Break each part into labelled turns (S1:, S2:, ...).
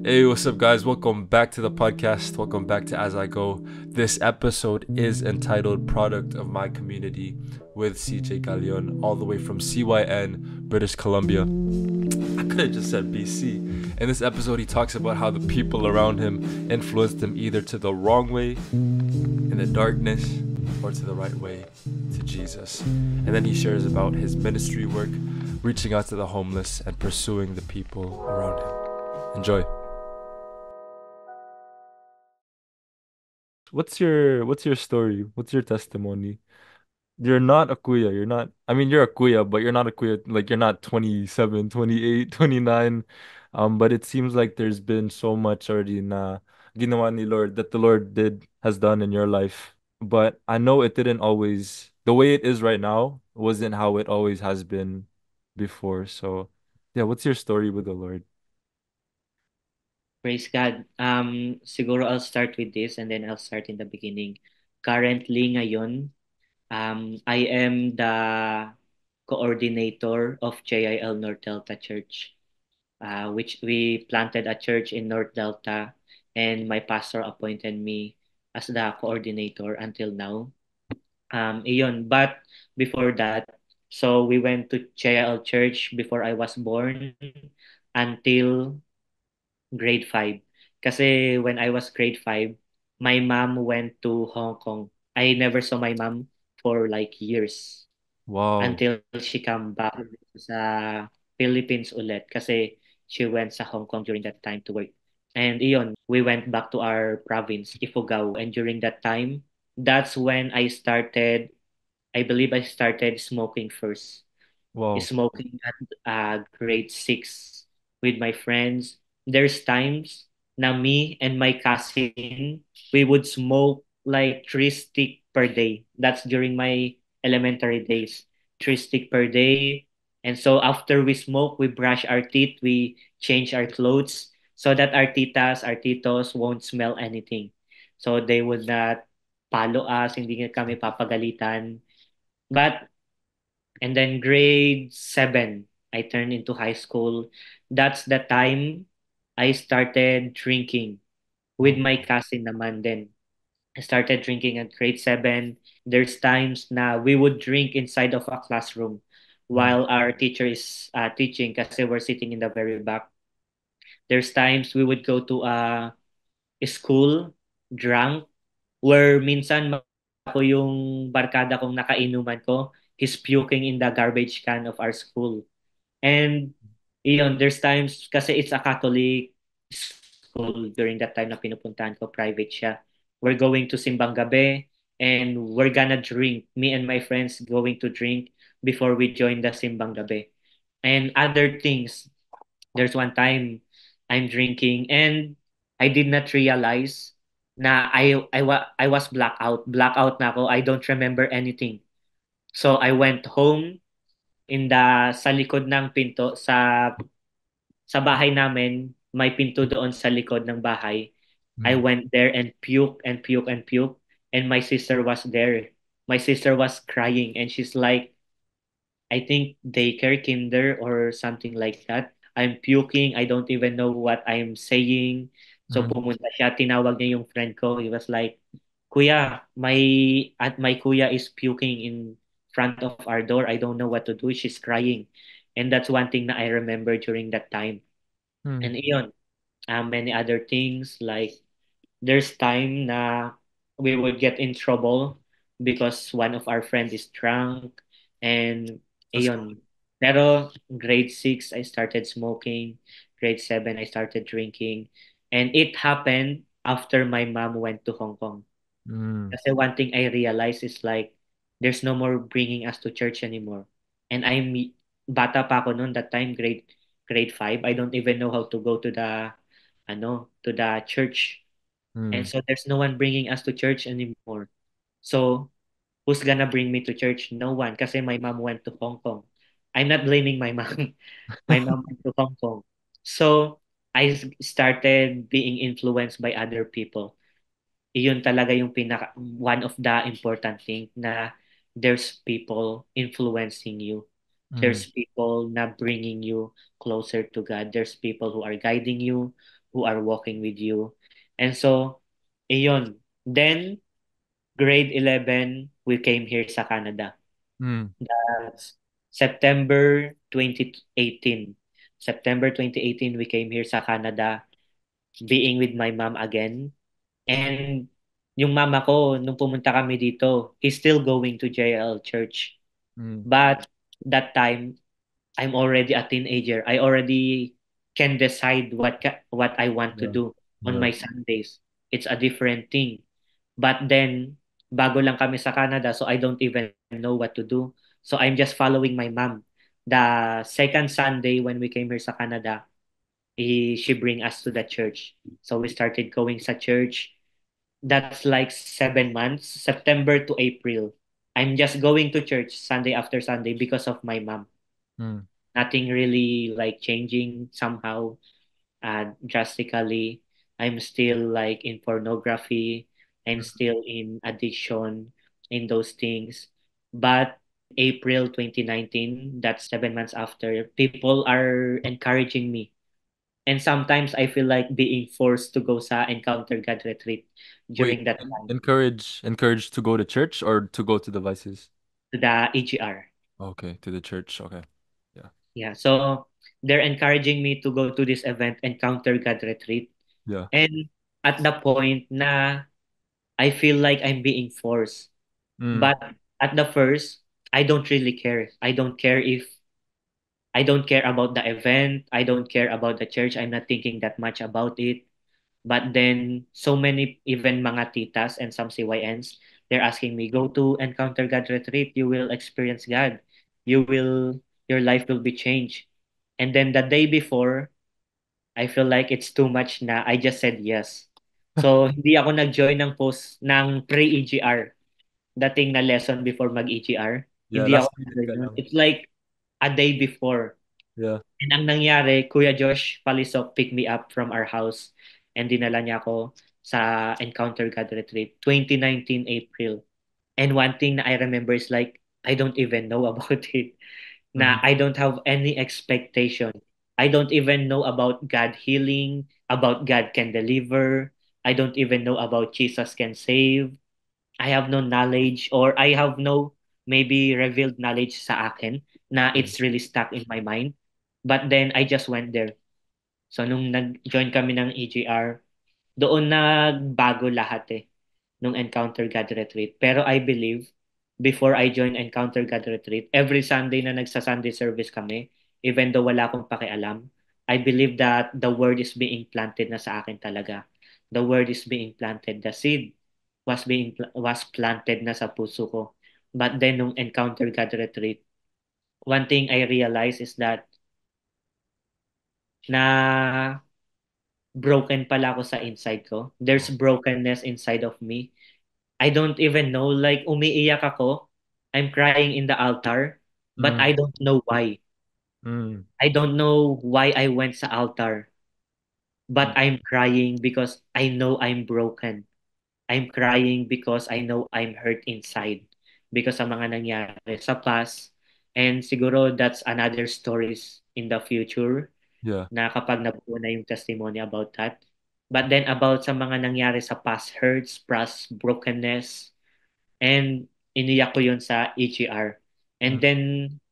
S1: Hey, what's up, guys? Welcome back to the podcast. Welcome back to As I Go. This episode is entitled Product of My Community with CJ Galeon, all the way from CYN, British Columbia. I could have just said BC. In this episode, he talks about how the people around him influenced him either to the wrong way, in the darkness, or to the right way, to Jesus. And then he shares about his ministry work, reaching out to the homeless, and pursuing the people around him. Enjoy. What's your story? What's your testimony? You're not a kuya. You're not, I mean, you're a kuya, but you're not a kuya, like you're not 27, 28, 29. But it seems like there's been so much already na ginawa ni Lord that the Lord has done in your life. But I know it didn't always, the way it is right now wasn't how it always has been before. So yeah, what's your story with the Lord?
S2: Praise God. Siguro I'll start with this and then I'll start in the beginning. Currently ngayon, I am the coordinator of JIL North Delta Church, which we planted a church in North Delta, and my pastor appointed me as the coordinator until now. But before that, so we went to JIL Church before I was born until grade 5. Kasi when I was grade 5, my mom went to Hong Kong. I never saw my mom for like years
S1: Wow.
S2: until she come back sa Philippines ulit kasi she went sa Hong Kong during that time to work. And we went back to our province, Ifugao. And during that time, that's when I believe I started smoking first.
S1: Wow.
S2: Smoking at grade 6 with my friends. There's times na me and my cousin, we would smoke like 3 stick per day. That's during my elementary days. 3 stick per day. And so after we smoke, we brush our teeth, we change our clothes so that our titas, our titos won't smell anything. So they would not follow us, hindi nga kami papagalitan. But and then grade 7, I turned into high school. That's the time I started drinking with my
S1: Oh.
S2: cousin naman then. I started drinking at grade 7. There's times na we would drink inside of a classroom
S1: Mm.
S2: while our teacher is teaching kasi we're sitting in the very back. There's times we would go to a school drunk where minsan ako yung barkada kong nakainuman ko, he's puking in the garbage can of our school. And there's times kasi it's a Catholic school during that time na pinupuntahan ko, private siya. We're going to Simbang Gabi and we're gonna drink. Me and my friends going to drink before we join the Simbang Gabi. And other things, there's one time I'm drinking and I did not realize na I was blackout. Blackout na ako. I don't remember anything. So I went home in sa likod ng pinto sa bahay namin, may pinto doon sa likod ng bahay. I
S1: Mm.
S2: went there and puke and puke and puke and my sister was there. My sister was crying and she's like, I think daycare kinder or something like that. I'm puking. I don't even know what I'm saying. So
S1: Mm.
S2: pumunta siya, tinawag niya yung friend ko. He was like, Kuya, my kuya is puking in front of our door. I don't know what to do. She's crying. And that's one thing that I remember during that time.
S1: Mm.
S2: And many other things like there's time na we would get in trouble because one of our friends is drunk and
S1: That's
S2: iyon. Pero grade 6 I started smoking, grade 7 I started drinking, and it happened after my mom went to Hong Kong.
S1: mm.
S2: Kasi one thing I realized is like there's no more bringing us to church anymore. And bata pa ako noon that time grade 5. I don't even know how to go to the church, and
S1: Mm.
S2: so there's no one bringing us to church anymore. So who's gonna bring me to church? No one, kasi my mom went to Hong Kong. I'm not blaming my mom. My mom went to Hong Kong. So started being influenced by other people. Iyon talaga yung one of the important thing na there's people influencing you.
S1: Mm.
S2: There's people na bringing you closer to God. There's people who are guiding you, who are walking with you. And so, iyon. Then, grade 11, we came here sa Canada.
S1: Mm.
S2: That's September 2018. September 2018, we came here sa Canada, being with my mom again. And yung mama ko, nung pumunta kami dito, he's still going to JL Church.
S1: Mm.
S2: But that time, I'm already a teenager. I already can decide what I want to
S1: Yeah.
S2: do on
S1: Yeah.
S2: my Sundays. It's a different thing. But then, bago lang kami sa Canada, so I don't even know what to do. So I'm just following my mom. The second Sunday when we came here sa Canada, she bring us to the church. So we started going sa church. That's like 7 months, September to April. I'm just going to church Sunday after Sunday because of my mom.
S1: Mm.
S2: Nothing really like changing somehow drastically. I'm still like in pornography. I'm still in addiction in those things. But April 2019, that's 7 months after, people are encouraging me. And sometimes I feel like being forced to go sa Encounter God retreat
S1: Wait,
S2: during that time
S1: encourage to go to church or to go to the vices?
S2: to the EGR.
S1: Okay, to the church. Okay. Yeah.
S2: Yeah, so they're encouraging me to go to this event, Encounter God retreat.
S1: Yeah.
S2: And at the point na I feel like I'm being forced.
S1: Mm.
S2: But at the first, I don't really care. I don't care about the event. I don't care about the church. I'm not thinking that much about it. But then so many even mga titas and some CYNs, they're asking me, go to Encounter God retreat. You will experience God. Your life will be changed. And then the day before, I feel like it's too much na I just said yes. So, hindi ako nag-join ng post ng pre-EGR, dating na lesson before mag-EGR.
S1: Yeah,
S2: Hindi ako
S1: last minute
S2: nag-join
S1: ka
S2: nun.
S1: lang.
S2: It's like a day before.
S1: Yeah.
S2: And ang nangyari, Kuya Josh Palisok picked me up from our house and dinala niya ako sa Encounter God Retreat, 2019 April. And one thing na I remember is like, I don't even know about it. Na
S1: Mm-hmm.
S2: I don't have any expectation. I don't even know about God healing, about God can deliver. I don't even know about Jesus can save. I have no knowledge or I have no maybe revealed knowledge sa akin na
S1: Yeah.
S2: it's really stuck in my mind. But then I just went there. So nung nag-join kami ng EGR, doon nagbago lahat eh nung Encounter God Retreat. Pero I believe, before I join Encounter God Retreat, every Sunday na nagsa-Sunday service kami, even though wala akong pakialam, I believe that the word is being planted na sa akin talaga. The word is being planted. The seed was planted na sa puso ko. But then nung Encounter God Retreat, one thing I realized is that na broken pala ako sa inside ko. There's
S1: Oh.
S2: brokenness inside of me. I don't even know, like umiiyak ako. I'm crying in the altar, but
S1: Mm.
S2: I don't know why.
S1: Mm.
S2: I don't know why I went sa altar, but
S1: Mm.
S2: I'm crying because I know I'm broken. I'm crying because I know I'm hurt inside because sa mga nangyari sa past. And siguro that's another stories in the future
S1: Yeah.
S2: na kapag nabuo na yung testimony about that. But then about sa mga nangyari sa past hurts, past brokenness, and iniyak ko yun sa EGR. And
S1: Mm.
S2: then,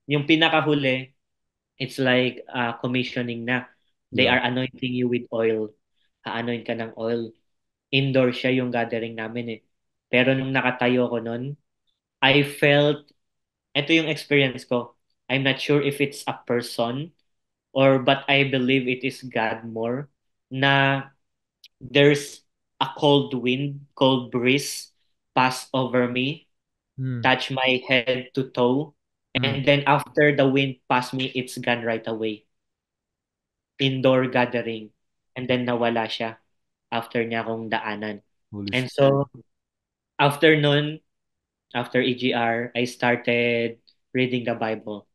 S2: yung pinakahuli, it's like commissioning na. They
S1: Yeah.
S2: are anointing you with oil. Haanoin ka ng oil. Indoor siya yung gathering namin eh. Pero nung nakatayo ko nun, I felt, ito yung experience ko. I'm not sure if it's a person but I believe it is God more na there's a cold wind, cold breeze pass over me,
S1: Mm.
S2: touch my head to toe,
S1: Mm.
S2: and then after the wind pass me, it's gone right away. Indoor gathering. And then nawala siya after niya akong daanan.
S1: Holy
S2: And
S1: Spirit.
S2: so, after nun, after EGR, I started reading the Bible.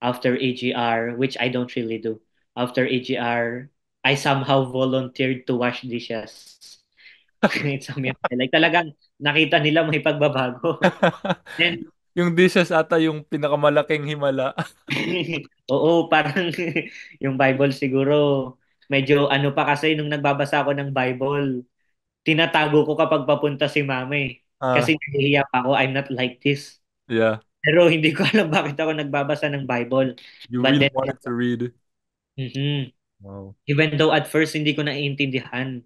S2: After EGR, which I don't really do. After EGR, I somehow volunteered to wash dishes. It's a miracle. Like talagang nakita nila may pagbabago.
S1: Yung dishes ata yung pinakamalaking himala.
S2: Oo, parang yung Bible siguro, medyo ano pa kasi nung nagbabasa ako ng Bible, tinatago ko kapag papunta si mama eh.
S1: Ah,
S2: Kasi nahihiya pa ako, I'm not like this.
S1: yeah.
S2: Pero hindi ko alam bakit ako nagbabasa ng Bible.
S1: You
S2: But
S1: really
S2: then,
S1: wanted to read.
S2: mhm,
S1: Wow.
S2: even though at first hindi ko naiintindihan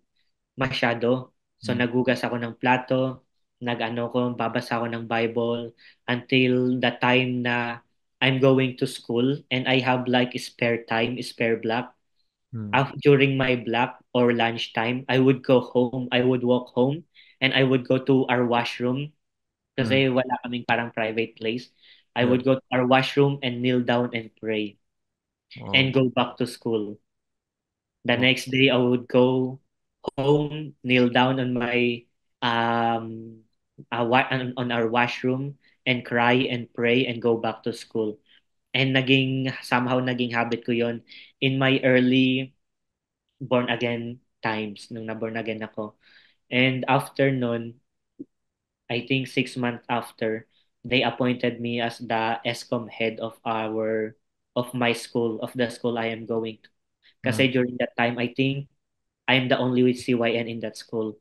S2: masyado. So
S1: Mm,
S2: nagugas ako ng plato, nag-ano ko, babasa ako ng Bible until the time na I'm going to school and I have like spare time, spare block.
S1: mm,
S2: During my block or lunchtime, I would go home, I would walk home and I would go to our washroom
S1: mm.
S2: kasi wala kaming parang private place. I
S1: Yeah.
S2: would go to our washroom and kneel down and pray and
S1: Wow.
S2: go back to school. The
S1: Wow.
S2: next day, I would go home, kneel down on my um on our washroom and cry and pray and go back to school. And naging habit ko yon in my early born again times nung na born again ako. And after nun, I think 6 months after, they appointed me as the ESCOM head of my school, of the school I am going to.
S1: Mm,
S2: Kasi during that time, I think I'm the only with CYN in that school.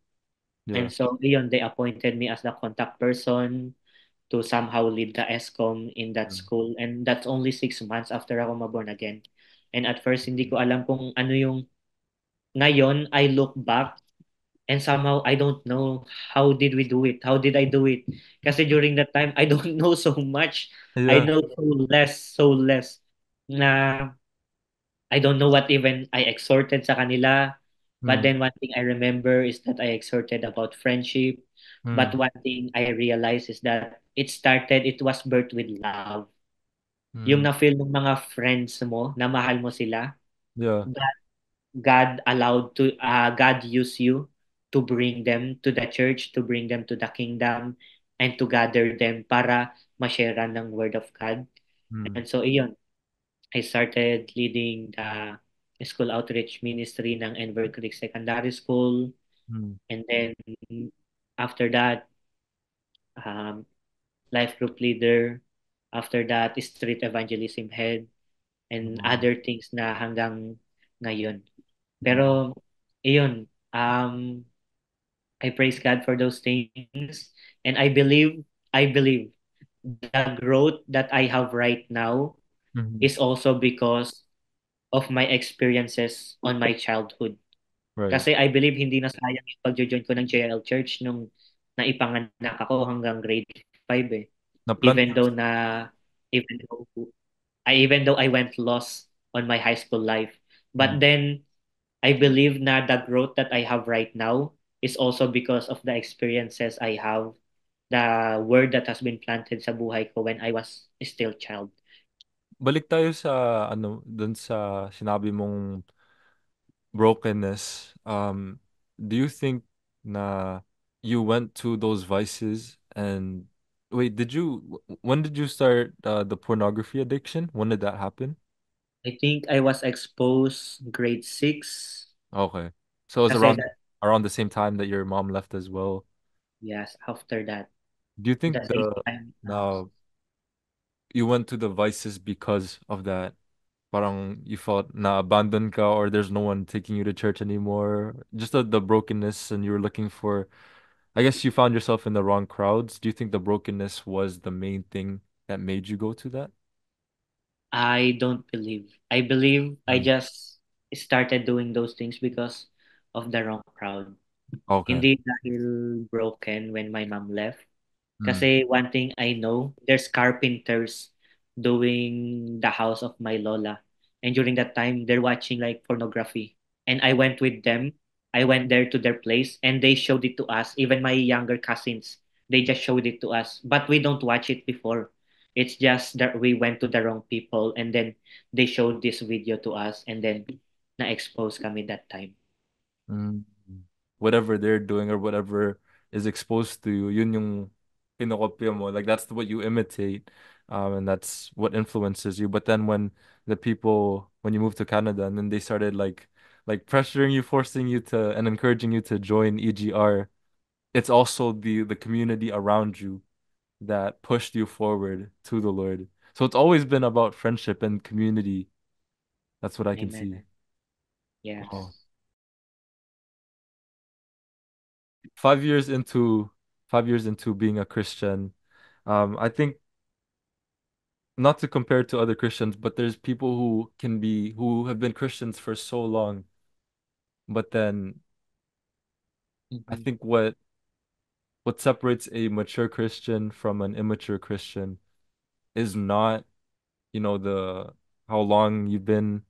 S1: yeah.
S2: And so, yun, they appointed me as the contact person to somehow lead the ESCOM in that
S1: Mm,
S2: school. And that's only 6 months after ako maborn again. And at first, hindi ko alam kung ano yung, ngayon, I look back and somehow I don't know how did we do it? How did I do it? Kasi during that time, I don't know so much. I
S1: yeah.
S2: know so less na I don't know what even I exhorted sa kanila. But
S1: Mm,
S2: then one thing I remember is that I exhorted about friendship. But
S1: mm,
S2: one thing I realized is that it was birthed with love. Yung
S1: mm.
S2: na-feel ng mga friends mo, na mahal mo sila,
S1: Yeah.
S2: that God use you to bring them to the church, to bring them to the kingdom, and to gather them para ma-share ng word of God.
S1: Mm,
S2: And so, iyon, I started leading the school outreach ministry ng Enver Creek Secondary School.
S1: mm.
S2: And then after that, um, life group leader. After that, street evangelism head and
S1: Wow.
S2: other things na hanggang ngayon.
S1: Wow.
S2: Pero, iyon, I praise God for those things. And I believe the growth that I have right now
S1: Mhm.
S2: is also because of my experiences on my childhood.
S1: Right.
S2: Kasi I believe hindi na sayang yung pagjo-join ko ng JL Church nung naipanganak ako hanggang grade 5 eh.
S1: Naplant.
S2: Even though na even though even though I went lost on my high school life.
S1: Mm.
S2: But then I believe na the growth that I have right now is also because of the experiences I have, the word that has been planted sa buhay ko when I was still child.
S1: Balik tayo sa ano, dun sa sinabi mong brokenness. Do you think na you went to those vices and wait, when did you start the pornography addiction? When did that happen?
S2: I think I was exposed grade 6
S1: Okay. So it was
S2: kasi that,
S1: around the same time that your mom left as well.
S2: yes, after that,
S1: Do you think
S2: the same
S1: the
S2: time.
S1: now you went to the vices because of that? Parang you felt na abandoned ka or there's no one taking you to church anymore. Just the brokenness and you were looking for, I guess you found yourself in the wrong crowds. Do you think the brokenness was the main thing that made you go to that?
S2: I don't believe. I believe I
S1: Mm.
S2: just started doing those things because of the wrong crowd.
S1: Okay.
S2: Hindi dahil broken when my mom left.
S1: Mm.
S2: Kasi one thing I know, there's carpenters doing the house of my lola. And during that time, they're watching like pornography. And I went with them. I went there to their place and they showed it to us. Even my younger cousins, they just showed it to us. But we don't watch it before. It's just that we went to the wrong people and then they showed this video to us and then na-expose kami that time.
S1: Mm. Whatever they're doing or whatever is exposed to you, yun yung kinokopya mo. Like that's what you imitate, and that's what influences you. But then when you moved to Canada, and then they started like pressuring you, forcing you to, and encouraging you to join EGR, it's also the community around you. that pushed you forward to the Lord. So it's always been about friendship and community. That's what I can see.
S2: Amen.
S1: Oh,
S2: Yes.
S1: 5 years into 5 years into being a Christian, I think not to compare to other Christians, but there's people who have been Christians for so long, but then I
S2: Mhm.
S1: think what separates a mature Christian from an immature Christian is not, the how long you've been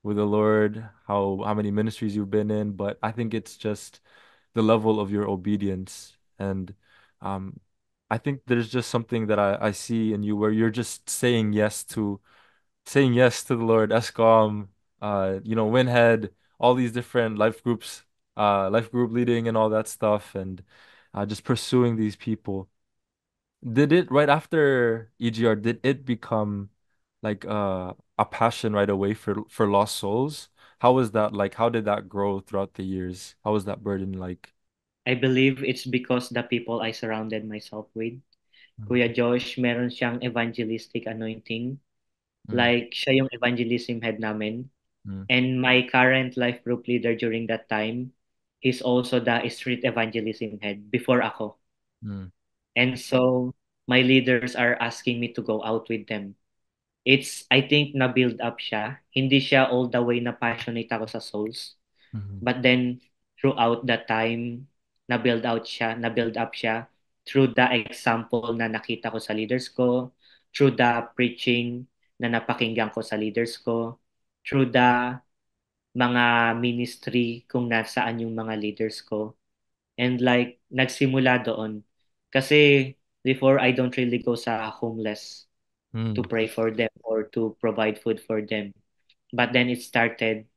S1: with the Lord, how many ministries you've been in, but I think it's just the level of your obedience. And um I think there's just something that I see in you where you're just saying yes to the Lord, ESCOM, Winhead, all these different life group leading and all that stuff, and just pursuing these people. Did it right after EGR, did it become like a passion right away for lost souls? How was that like? How did that grow throughout the years? How was that burden like?
S2: I believe it's because the people I surrounded myself with.
S1: Mm,
S2: Kuya Josh, meron siyang evangelistic anointing.
S1: mm,
S2: Like, siya yung evangelism head namin.
S1: mm,
S2: And my current life group leader during that time, he's also the street evangelism head before ako.
S1: mm,
S2: And so, my leaders are asking me to go out with them. I think, na-build up siya. Hindi siya all the way na passionate ako sa souls.
S1: mm,
S2: But then, throughout that time, na-build up siya through the example na nakita ko sa leaders ko, through the preaching na napakinggan ko sa leaders ko, through the mga ministry kung nasaan yung mga leaders ko. And like, nagsimula doon. Kasi before, I don't really go sa homeless to
S1: mm,
S2: pray for them or to provide food for them. But then it started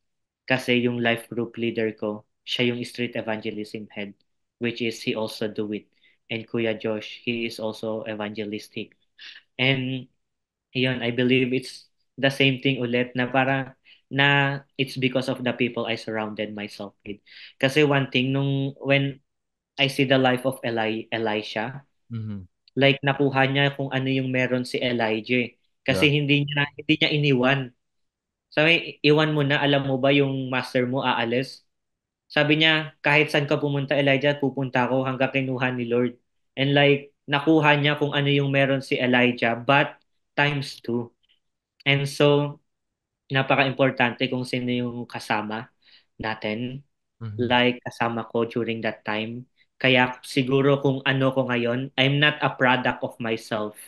S2: kasi yung life group leader ko, siya yung street evangelism head, which is he also do it. And Kuya Josh, he is also evangelistic. And yun, I believe it's the same thing ulit na para na it's because of the people I surrounded myself with. Kasi one thing, when I see the life of Elisha,
S1: mm,
S2: like nakuha niya kung ano yung meron si Elijah. Kasi
S1: yeah.
S2: hindi niya iniwan. Sabi, iwan mo na, alam mo ba yung master mo aalis? Sabi niya, kahit saan ka pumunta, Elijah, pupunta ako hanggang kinuha ni Lord. And like, nakuha niya kung ano yung meron si Elijah, but times two. And so, napaka-importante kung sino yung kasama natin.
S1: Mm,
S2: Like, kasama ko during that time. Kaya siguro kung ano ko ngayon, I'm not a product of myself.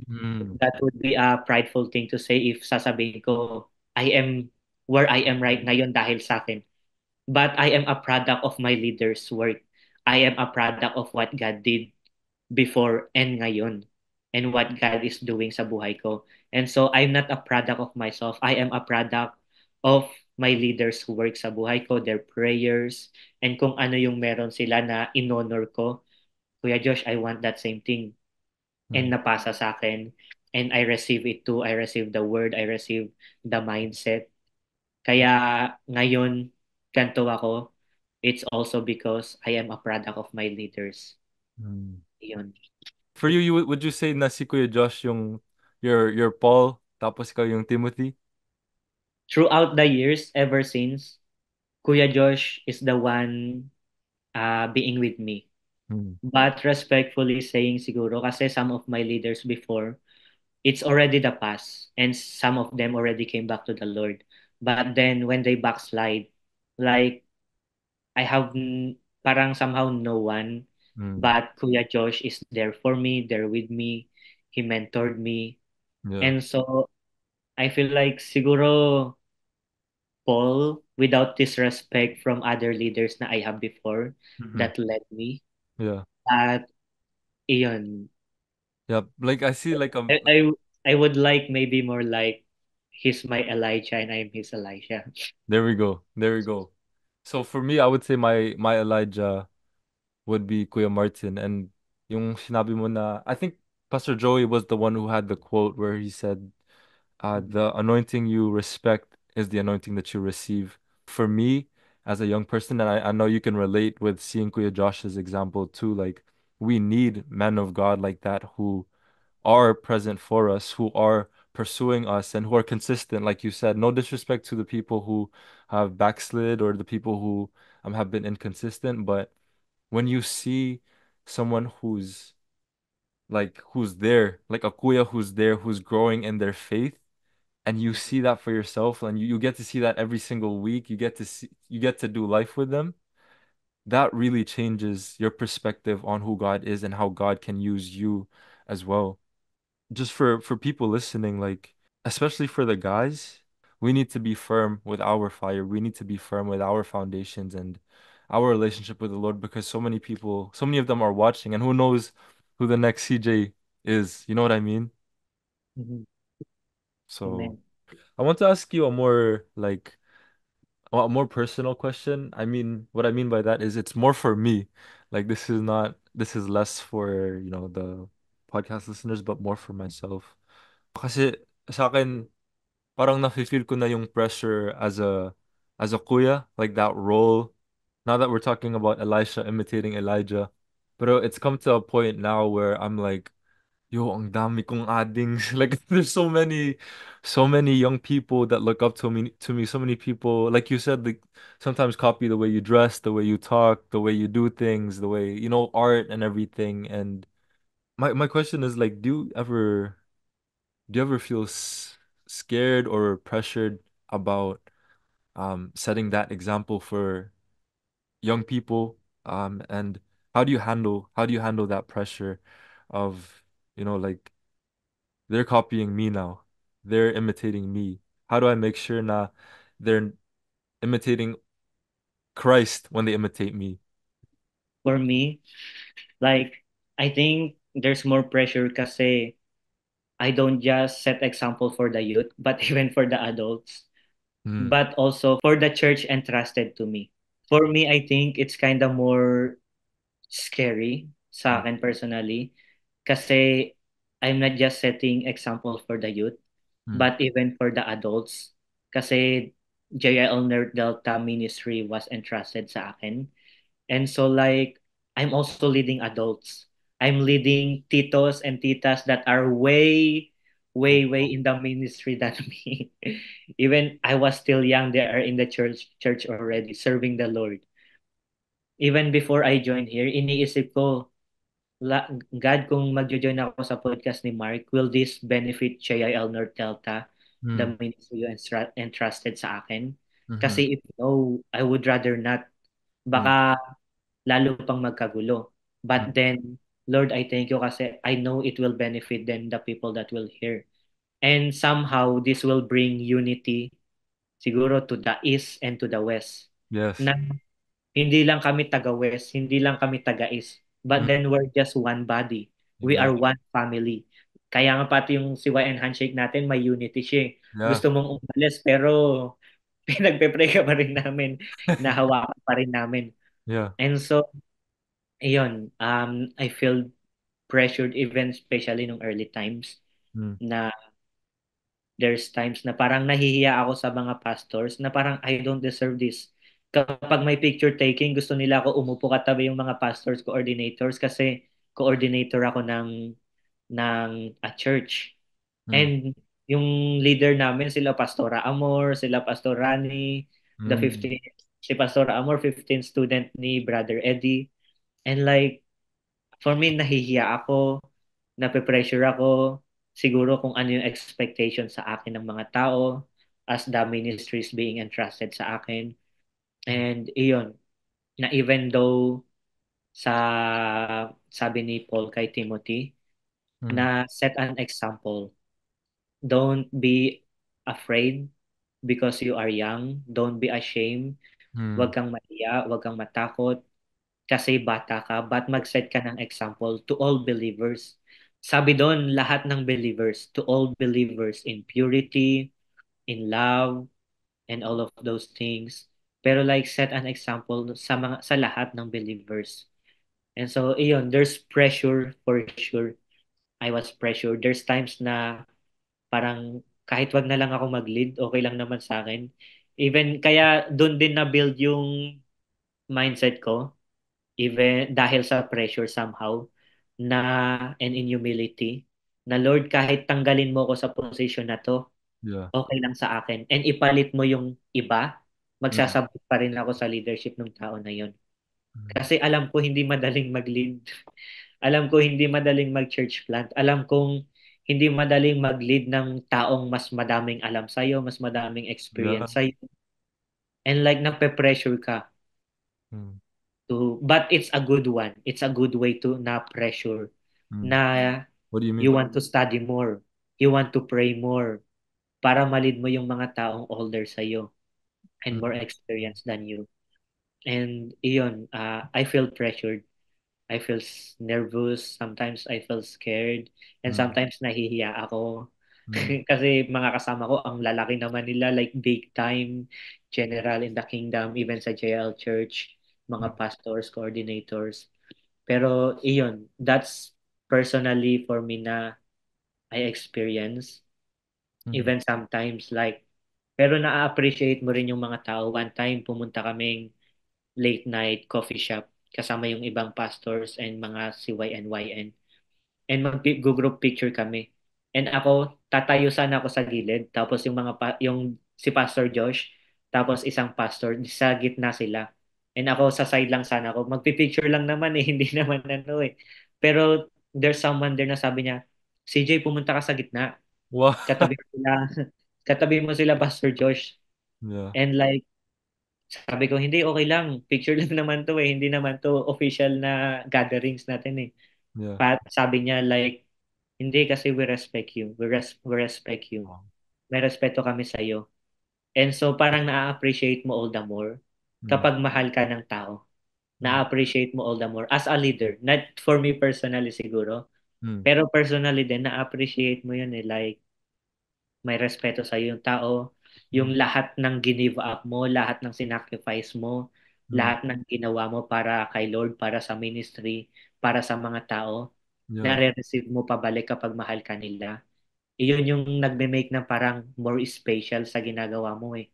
S1: mm,
S2: That would be a prideful thing to say if sasabihin ko, I am where I am right ngayon dahil sa akin. But I am a product of my leader's work. I am a product of what God did before and ngayon and what God is doing sa buhay ko. And so I'm not a product of myself. I am a product of my leaders who work sa buhay ko, their prayers, and kung ano yung meron sila na in-honor ko. Kuya Josh, I want that same thing. And
S1: mm,
S2: napasa sa akin. And I receive it too. I receive the word. I receive the mindset. Kaya ngayon, ganito ako. It's also because I am a product of my leaders.
S1: mm.
S2: Yun.
S1: For you, would you say na si Kuya Josh yung your Paul tapos ikaw yung Timothy?
S2: Throughout the years, ever since, Kuya Josh is the one being with me.
S1: Mm,
S2: But respectfully saying siguro, kasi some of my leaders before, it's already the past. And some of them already came back to the Lord. But then when they backslide, like I have parang somehow no one,
S1: mm,
S2: but Kuya Josh is there for me, there with me. He mentored me.
S1: yeah.
S2: And so I feel like siguro Paul, without disrespect from other leaders na I have before
S1: Mhm.
S2: that led me.
S1: Yeah.
S2: At iyon,
S1: Yeah. Like I see like
S2: I, I, I would like maybe more like he's my Elijah and I'm his Elisha.
S1: there we go. There we go. So for me, I would say my Elijah would be Kuya Martin, and yung sinabi mo na I think Pastor Joey was the one who had the quote where he said, the anointing you respect is the anointing that you receive. For me, as a young person, and I know you can relate with seeing Kuya Josh's example too, like we need men of God like that who are present for us, who are pursuing us, and who are consistent, like you said. No disrespect to the people who have backslid or the people who have been inconsistent, but when you see someone who's there, like a kuya who's there, who's growing in their faith, and you see that for yourself, and you get to see that every single week, you get to do life with them, that really changes your perspective on who God is and how God can use you as well. Just for people listening, like especially for the guys, we need to be firm with our fire. We need to be firm with our foundations and our relationship with the Lord, because so many people, so many of them are watching, and who knows who the next CJ is. You know what I mean?
S2: Mhm.
S1: So
S2: Amen.
S1: I want to ask you a more personal question. I mean, what I mean by that is it's more for me. Like this is less for, the podcast listeners, but more for myself. Kasi sa akin, parang nafe-feel ko na yung pressure as a kuya, like that role. Now that we're talking about Elisha imitating Elijah, but it's come to a point now where I'm like, yo, ang dami kong adings. Like there's so many young people that look up to me. So many people, like you said, like sometimes copy the way you dress, the way you talk, the way you do things, the way, art and everything. And my question is like, do you ever feel scared or pressured about setting that example for young people? And how do you handle that pressure of, like they're copying me now. They're imitating me. How do I make sure na they're imitating Christ when they imitate me?
S2: For me, like, I think there's more pressure kasi I don't just set example for the youth, but even for the adults,
S1: Mm,
S2: but also for the church entrusted to me. For me, I think it's kind of more scary sa
S1: mm,
S2: akin personally kasi I'm not just setting example for the youth,
S1: mm,
S2: but even for the adults. Kasi JIL Nerd Delta Ministry was entrusted sa akin. And so like I'm also leading adults. I'm leading titos and titas that are way in the ministry than me. Even I was still young, they are in the church already serving the Lord. Even before I joined here, iniisip ko, God, kung magjo-join ako sa podcast ni Mark, will this benefit JIL North Delta, the
S1: mm,
S2: ministry you entrusted sa akin?
S1: mhm,
S2: Kasi if no, I would rather not.
S1: mm,
S2: Baka lalo pang magkagulo.
S1: mm,
S2: But then, Lord, I thank you kasi I know it will benefit then the people that will hear. And somehow, this will bring unity siguro to the east and to the west.
S1: yes.
S2: Na hindi lang kami taga-west, hindi lang kami taga-east, but
S1: Mm,
S2: then we're just one body. We are
S1: exactly.
S2: one family. Kaya nga pati yung CYN handshake natin, may unity siya.
S1: Yeah.
S2: Gusto mong umalis, pero pinagpe-pray ka pa rin namin, nahawakan pa rin namin.
S1: Yeah.
S2: And so, ayun, I feel pressured even especially nung early times
S1: Mm,
S2: na there's times na parang nahihiya ako sa mga pastors na parang I don't deserve this. Kapag may picture taking, gusto nila ako umupo katabi yung mga pastors, coordinators kasi coordinator ako ng a church.
S1: mm,
S2: And yung leader namin sila Pastora Amor, sila Pastor Rani, the
S1: mm,
S2: 15 si Pastor Amor 15 student ni Brother Eddie. And like for me, nahihiya ako, nape-pressure ako, siguro kung ano yung expectation sa akin ng mga tao as the ministry is being entrusted sa akin. And iyon, na even though sa sabi ni Paul kay Timothy,
S1: mm,
S2: na set an example. Don't be afraid because you are young. Don't be ashamed.
S1: mm,
S2: Huwag kang mahiya, huwag kang matakot. Kasi bata ka, but mag-set ka ng example to all believers. Sabi doon, lahat ng believers, to all believers in purity, in love, and all of those things. Pero like set an example sa lahat ng believers. And so, iyon, there's pressure for sure. I was pressured. There's times na parang kahit wag na lang ako mag-lead, okay lang naman sa akin. Even kaya doon din na-build yung mindset ko even dahil sa pressure somehow na and in humility na Lord, kahit tanggalin mo ko sa posisyon na to,
S1: Yeah.
S2: okay lang sa akin. And ipalit mo yung iba,
S1: Mm.
S2: magsasabot pa rin ako sa leadership ng tao na yon.
S1: Mm.
S2: Kasi alam ko hindi madaling mag-lead. Alam ko hindi madaling mag-church plant. Alam kong hindi madaling mag-lead ng taong mas madaming alam sa'yo, mas madaming
S1: Yeah.
S2: experience sa'yo. And like, nape-pressure ka
S1: Mm.
S2: but it's a good one. It's a good way to na pressure
S1: Mm.
S2: na
S1: What do you
S2: you
S1: mean?
S2: want to study more. You want to pray more para malid mo yung mga taong older sa'yo and more
S1: Mm.
S2: experienced than you. And iyon, I feel pressured. I feel nervous. Sometimes I feel scared. And
S1: Mm.
S2: sometimes nahihiya ako.
S1: Mm.
S2: Kasi mga kasama ko, ang lalaki naman nila, like big time, general in the kingdom, even sa JL Church, mga pastors, coordinators. Pero iyon, that's personally for me na I experience.
S1: Mm.
S2: Even sometimes like, pero na-appreciate mo rin yung mga tao. One time, pumunta kaming late night coffee shop kasama yung ibang pastors and mga CYN-YN. And mag-group picture kami. And ako, tatayo sana ako sa gilid. Tapos yung yung si Pastor Josh, tapos isang pastor, sa gitna sila. And ako sa side lang sana ako. Magpipicture lang naman eh, hindi naman ano eh. Pero there's someone there na sabi niya, CJ, pumunta ka sa gitna.
S1: Wow.
S2: Katabi mo sila, katabi mo sila Pastor Josh.
S1: Yeah.
S2: And like, sabi ko, hindi, okay lang. Picture lang naman to eh. Hindi naman to official na gatherings natin eh.
S1: Yeah.
S2: Sabi niya like, hindi kasi we respect you. We respect you.
S1: Wow.
S2: May respeto kami sa iyo. And so parang na-appreciate mo all the more
S1: Mm.
S2: kapag mahal ka ng tao.
S1: Mm.
S2: Na-appreciate mo all the more as a leader. Not for me personally siguro.
S1: Mm.
S2: Pero personally din, na-appreciate mo yun eh. Like, may respeto sa yung tao,
S1: Mm.
S2: yung lahat ng give up mo, lahat ng sinacrifice mo,
S1: Mm.
S2: lahat ng ginawa mo para kay Lord, para sa ministry, para sa mga tao,
S1: Yeah.
S2: nare-receive mo pabalik kapag mahal ka nila. Iyon yung nagme-make na parang more special sa ginagawa mo eh.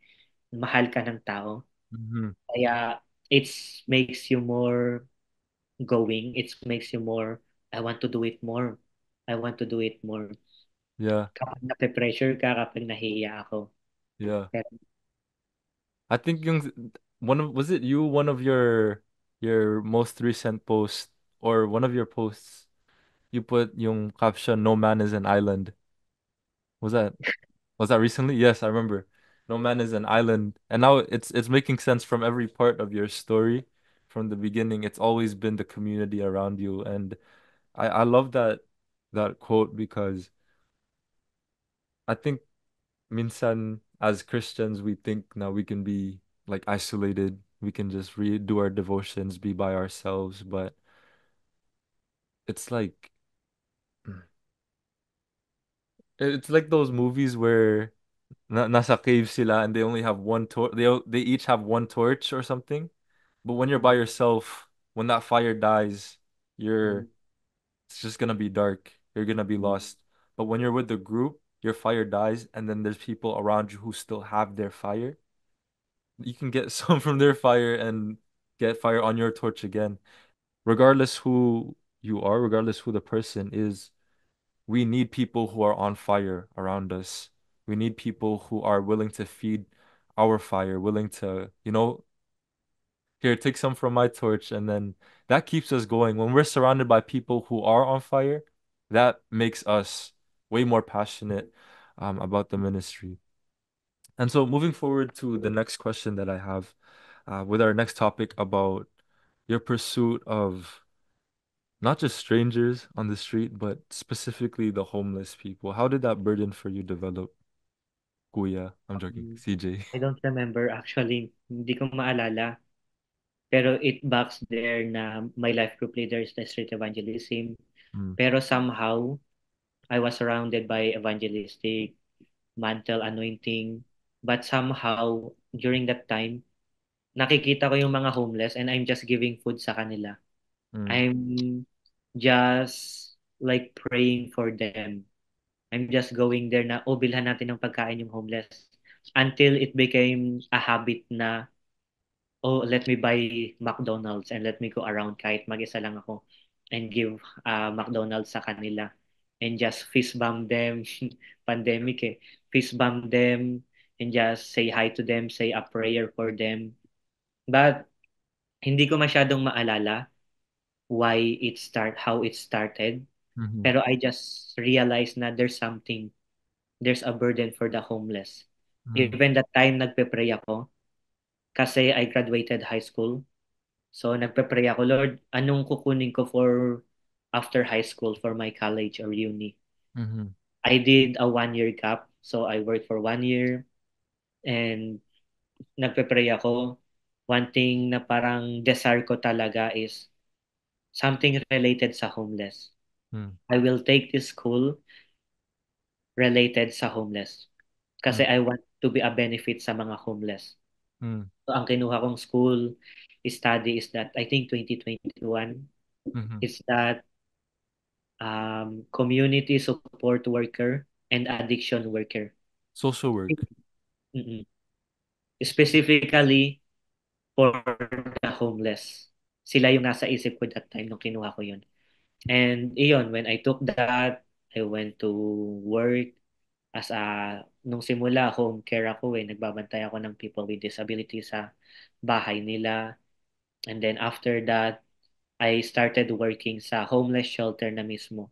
S2: Mahal ka ng tao.
S1: Mhm.
S2: Kaya it makes you more going. It makes you more, I want to do it more. I want to do it more.
S1: Yeah.
S2: Kapag nape-pressure ka, kapag nahihiya ako.
S1: Yeah.
S2: Pero
S1: I think yung one of was it you one of your most recent post or one of your posts you put yung caption "No man is an island." Was that was that recently? Yes, I remember. No man is an island. And now it's making sense from every part of your story from the beginning. It's always been the community around you. And I love that quote because I think minsan as Christians we think now we can be like isolated. We can just read, do our devotions, be by ourselves, but it's like it's like those movies where nasa cave sila and they only have one torch. They each have one torch or something. But when you're by yourself, when that fire dies, you're it's just gonna be dark. You're gonna be lost. But when you're with the group, your fire dies, and then there's people around you who still have their fire. You can get some from their fire and get fire on your torch again. Regardless who you are, regardless who the person is, we need people who are on fire around us. We need people who are willing to feed our fire, willing to, here, take some from my torch. And then that keeps us going. When we're surrounded by people who are on fire, that makes us way more passionate about the ministry. And so moving forward to the next question that I have with our next topic about your pursuit of not just strangers on the street, but specifically the homeless people. How did that burden for you develop, Kuya? I'm joking,
S2: um,
S1: CJ.
S2: I don't remember actually. Hindi ko maalala. Pero it backs there na my life group leader is the street evangelism.
S1: Mm.
S2: Pero somehow, I was surrounded by evangelistic, mantle anointing. But somehow, during that time, nakikita ko yung mga homeless and I'm just giving food sa kanila.
S1: Mm.
S2: I'm just like praying for them. I'm just going there na, oh, bilhan natin ng pagkain yung homeless. Until it became a habit na, oh, let me buy McDonald's and let me go around kahit mag-isa lang ako and give McDonald's sa kanila. and just fist bump them. Pandemic eh. Fist bump them and just say hi to them, say a prayer for them. But hindi ko masyadong maalala why how it started.
S1: Mm-hmm.
S2: Pero I just realized na there's a burden for the homeless.
S1: Mm-hmm.
S2: Even the time nagpe-pray ako, kasi I graduated high school. So nagpe-pray ako, Lord, anong kukunin ko for after high school for my college or uni?
S1: Mm-hmm.
S2: I did a 1 year gap. So I worked for 1 year and nagpe-pray ako. One thing na parang desire ko talaga is something related sa homeless. I will take this school related sa homeless. Kasi I want to be a benefit sa mga homeless.
S1: Mm-hmm.
S2: So, ang kinuha kong school study is that, I think 2021,
S1: Mm-hmm.
S2: is that community support worker and addiction worker.
S1: Social work.
S2: Mm-mm. Specifically for the homeless. Sila yung nasa isip ko that time nung kinuha ko yun. And iyon, when I took that, I went to work as nung simula, home care ako eh. Nagbabantay ako ng people with disabilities sa bahay nila. And then after that, I started working sa homeless shelter na mismo.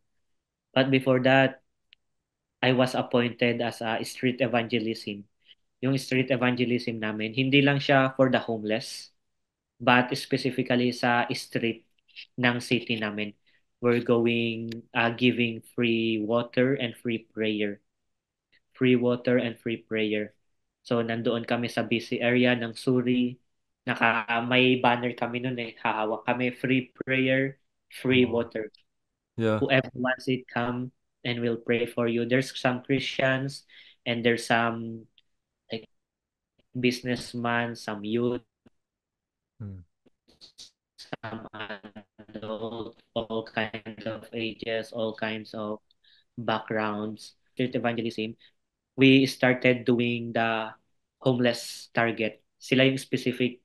S2: But before that, I was appointed as a street evangelism. Yung street evangelism namin, hindi lang siya for the homeless, but specifically sa street ng city namin. We're going, giving free water and free prayer. Free water and free prayer. So, nandoon kami sa busy area ng Suri. May banner kami nun eh. Hahawak kami, free prayer, free
S1: Wow.
S2: water.
S1: Yeah.
S2: Whoever wants it, come and we'll pray for you. There's some Christians and there's some like businessmen, some youth,
S1: Mm.
S2: some adult, all kinds of ages, all kinds of backgrounds. Street evangelism, we started doing the homeless target. Sila yung specific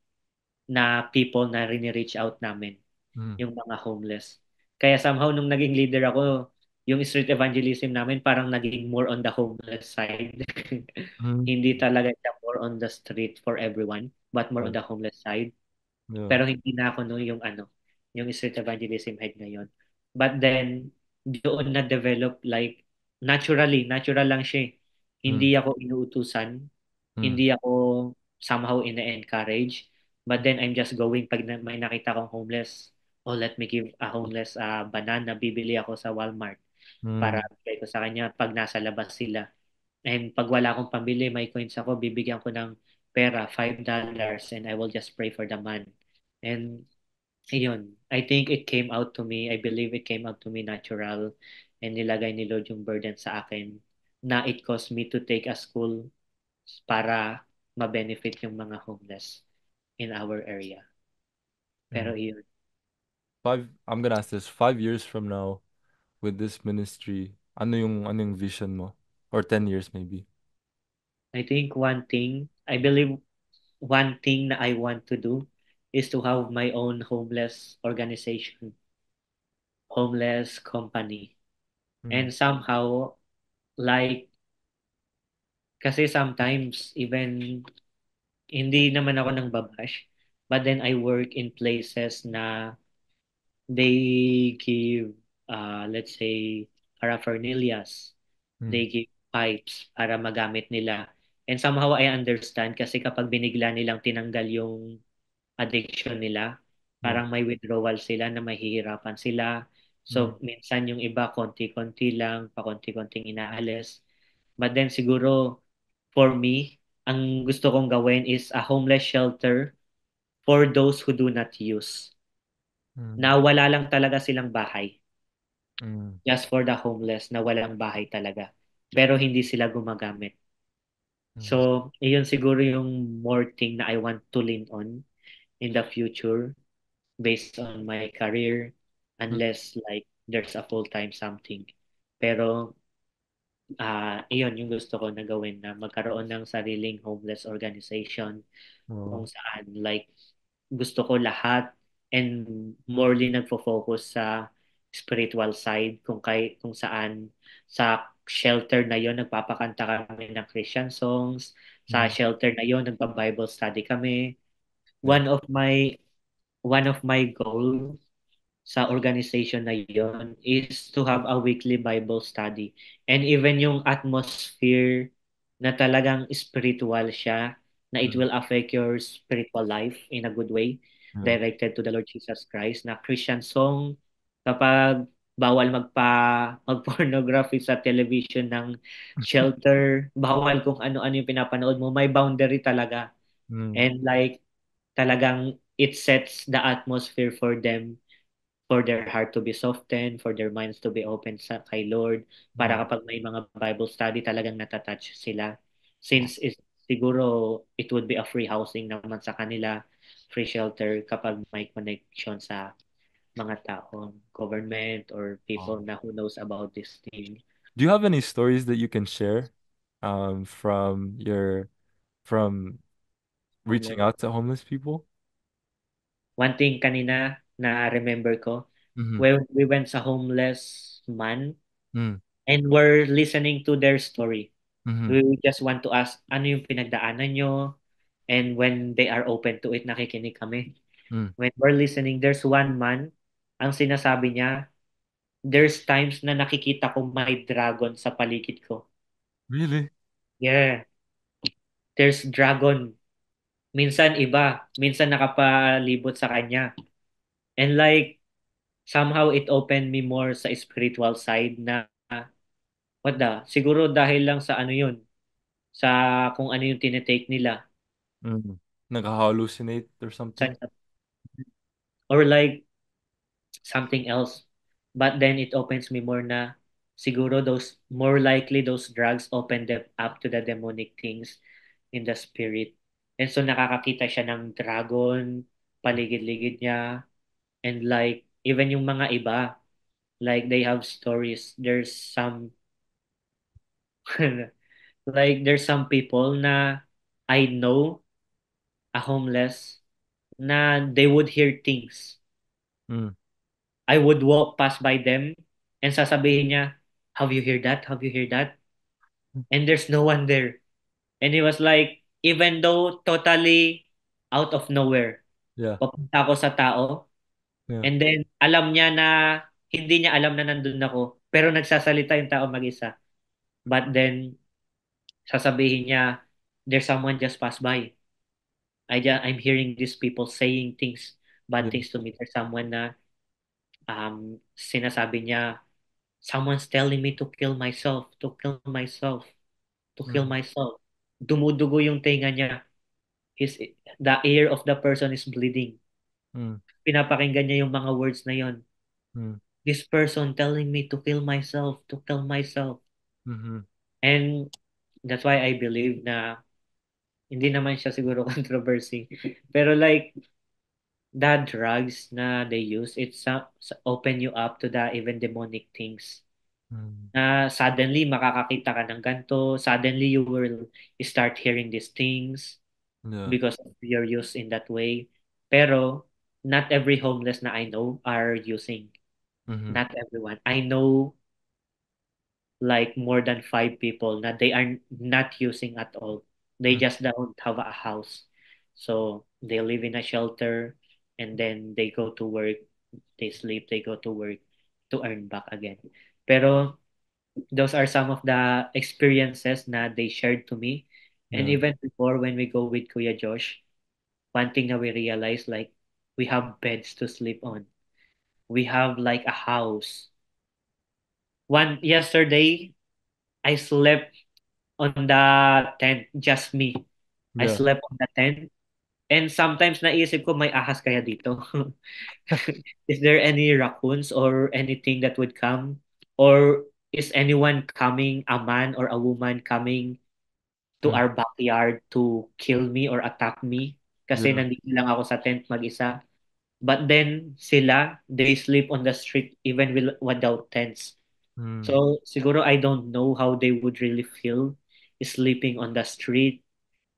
S2: na people na rini-reach out namin,
S1: Mm.
S2: yung mga homeless. Kaya somehow nung naging leader ako, yung street evangelism namin parang naging more on the homeless side.
S1: Mm.
S2: Hindi talaga siya more on the street for everyone, but more
S1: Yeah.
S2: on the homeless side.
S1: Yeah.
S2: Pero hindi na ako no yung street evangelism head ngayon. But then, doon na-develop like, natural lang siya eh.
S1: Mm.
S2: Hindi ako inuutusan,
S1: Mm.
S2: hindi ako somehow ina-encourage, but then I'm just going pag may nakita akong homeless, oh, let me give a homeless banana, bibili ako sa Walmart para
S1: Mm.
S2: bigay ko sa kanya pag nasa labas sila. And pag wala akong pambili, may coins ako, bibigyan ko ng pera, $5, and I will just pray for the man. And ayun, I think it came out to me, I believe it came out to me natural, and nilagay ni Lord yung burden sa akin na it caused me to take a school para ma-benefit yung mga homeless in our area. Pero
S1: Mm.
S2: yun,
S1: I'm gonna ask this. 5 years from now, with this ministry, ano yung vision mo? Or 10 years maybe?
S2: I think I believe one thing na I want to do is to have my own homeless organization, homeless company.
S1: Mm.
S2: And somehow, like, kasi sometimes, even, hindi naman ako nang babash, but then I work in places na they give, let's say, paraphernalias.
S1: Mm.
S2: They give pipes para magamit nila. And somehow I understand kasi kapag binigla nilang tinanggal yung addiction nila,
S1: Yeah.
S2: parang may withdrawal sila na mahihirapan sila.
S1: Mm.
S2: So, minsan yung iba, konti-konti lang, pakonti-konting inaalis. But then siguro, for me, ang gusto kong gawin is a homeless shelter for those who do not use. Na
S1: Mm.
S2: wala lang talaga silang bahay.
S1: Mm.
S2: Just for the homeless na walang bahay talaga. Pero hindi sila gumagamit.
S1: Mm.
S2: So, iyon siguro yung more thing na I want to lean on in the future based on my career
S1: Mm.
S2: unless like there's a full-time something. Pero iyon yung gusto ko na gawin na magkaroon ng sariling homeless organization kung
S1: Wow.
S2: saan like gusto ko lahat and morely nagfo-focus sa spiritual side kung saan Sa shelter na yon nagpapakanta kami ng Christian songs. Sa
S1: Mm.
S2: shelter na yon nagba-Bible study kami.
S1: Yeah.
S2: One of my one of my goal sa organization na yon is to have a weekly Bible study. And even yung atmosphere na talagang spiritual siya, na it
S1: Mm.
S2: will affect your spiritual life in a good way,
S1: Yeah.
S2: directed to the Lord Jesus Christ, na Christian song, kapag bawal mag-pornography sa television ng shelter, bawal kung ano-ano yung pinapanood mo, may boundary talaga.
S1: Mm.
S2: And like, talagang it sets the atmosphere for them, for their heart to be softened, for their minds to be open sa kay Lord, para
S1: Yeah.
S2: kapag may mga Bible study talagang natatouch sila. Since siguro it would be a free housing naman sa kanila, free shelter kapag may connection sa mga tao, government or
S1: Wow.
S2: people na who knows about this thing.
S1: Do you have any stories that you can share from reaching
S2: Homeless.
S1: out to homeless people?
S2: One thing kanina na remember ko,
S1: Mm-hmm.
S2: when we went sa homeless man
S1: Mm.
S2: and we're listening to their story.
S1: Mm-hmm.
S2: We just want to ask ano yung pinagdaanan nyo, and when they are open to it, nakikinig kami.
S1: Mm.
S2: When we're listening, there's one man, ang sinasabi niya, there's times na nakikita ko may dragon sa paligid ko.
S1: Really?
S2: Yeah, there's dragon. Minsan iba, minsan nakapalibot sa kanya. And like, somehow it opened me more sa spiritual side na, siguro dahil lang sa ano yun, sa kung ano yung tinetake nila.
S1: Mm. Nag-hallucinate or something?
S2: Or like, something else. But then it opens me more na siguro those more likely those drugs open them up to the demonic things in the spirit. And so nakakakita siya ng dragon, paligid-ligid niya, and like even yung mga iba, like they have stories. There's some like there's some people na I know, a homeless, na they would hear things.
S1: Mm.
S2: I would walk past by them and sasabihin niya, have you heard that? Have you heard that? And there's no one there. And he was like, even though totally out of nowhere,
S1: Yeah.
S2: papunta ako sa tao,
S1: Yeah.
S2: and then alam niya na hindi niya alam na nandun ako, pero nagsasalita yung tao mag-isa. But then, sasabihin niya, there's someone just passed by. I'm hearing these people saying things, bad
S1: Yeah.
S2: things to me. There's someone na sinasabi niya, someone's telling me to kill myself, to kill myself, to kill
S1: Mm.
S2: myself. Dumudugo yung tenga niya. The ear of the person is bleeding.
S1: Mm.
S2: Pinapakinggan niya yung mga words na yon.
S1: Mm.
S2: This person telling me to kill myself, to kill myself.
S1: Mm-hmm.
S2: And that's why I believe na hindi naman siya siguro controversy. Pero like, the drugs na they use, open you up to the even demonic things.
S1: Mm.
S2: Na suddenly makakakita ka ng ganito, suddenly you will start hearing these things
S1: Yeah.
S2: because of your use in that way. Pero not every homeless na I know are using.
S1: Mm-hmm.
S2: Not everyone. I know like more than five people that they are not using at all. They
S1: Mm.
S2: just don't have a house. So they live in a shelter and then they go to work, they sleep, they go to work to earn back again. Pero those are some of the experiences na they shared to me. And
S1: Yeah.
S2: even before when we go with Kuya Josh, one thing that we realized, like, we have beds to sleep on. We have like a house. One yesterday, I slept on the tent, just me. I
S1: Yeah.
S2: slept on the tent. And sometimes naisip ko, may ahas kaya dito? Is there any raccoons or anything that would come? Or is anyone coming, a man or a woman coming to
S1: Mm.
S2: our backyard to kill me or attack me? Kasi
S1: Yeah.
S2: nandito lang ako sa tent mag-isa. But then sila, they sleep on the street even without tents.
S1: Mm.
S2: So siguro I don't know how they would really feel sleeping on the street,